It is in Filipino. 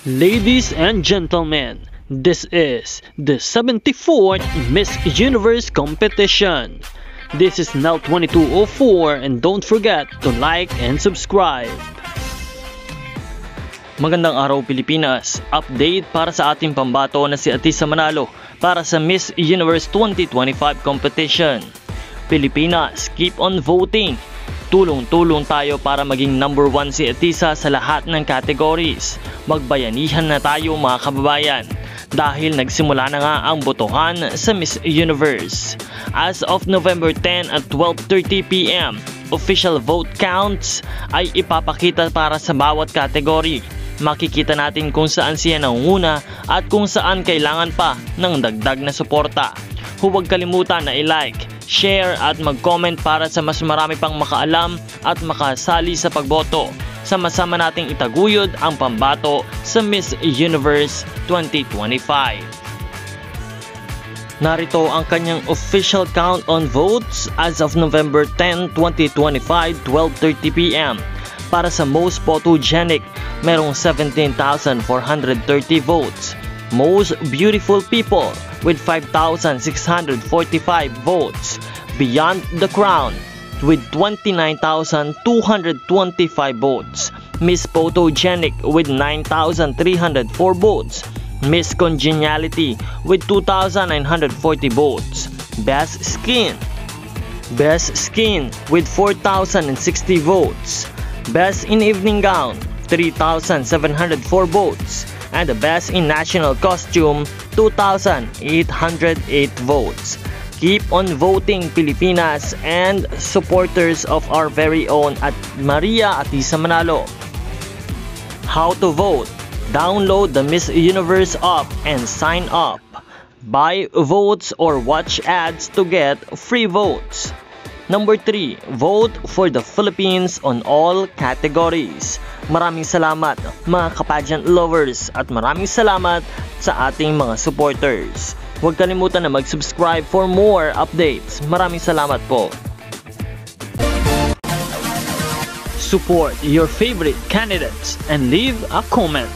Ladies and gentlemen, this is the 74th Miss Universe competition. This is now 2204 and don't forget to like and subscribe. Magandang araw Pilipinas! Update para sa ating pambato na si Atisa Manalo para sa Miss Universe 2025 competition. Pilipinas, keep on voting! Tulong-tulong tayo para maging number 1 si Atisa sa lahat ng categories. Magbayanihan na tayo mga kababayan dahil nagsimula na nga ang botohan sa Miss Universe. As of November 10 at 12:30 PM, official vote counts ay ipapakita para sa bawat category. Makikita natin kung saan siya nangunguna at kung saan kailangan pa ng dagdag na suporta. Huwag kalimutan na i-like, share at mag-comment para sa mas marami pang makaalam at makasali sa pagboto. Sama-sama nating itaguyod ang pambato sa Miss Universe 2025. Narito ang kanyang official count on votes as of November 10, 2025, 12:30 PM. Para sa most photogenic, merong 17,430 votes. Most beautiful people with 5,645 votes. Beyond the Crown with 29,225 votes. Miss Photogenic with 9,304 votes. Miss Congeniality with 2,940 votes. Best Skin with 4,060 votes. Best in Evening Gown 3,704 votes. And the Best in National Costume 2,808 votes. Keep on voting Pilipinas and supporters of our very own at Maria Atisa Manalo. How to vote? Download the Miss Universe app and sign up. Buy votes or watch ads to get free votes. Number 3, vote for the Philippines on all categories. Maraming salamat mga ka-pageant lovers at maraming salamat sa ating mga supporters. Huwag kalimutan na mag-subscribe for more updates. Maraming salamat po. Support your favorite candidates and leave a comment.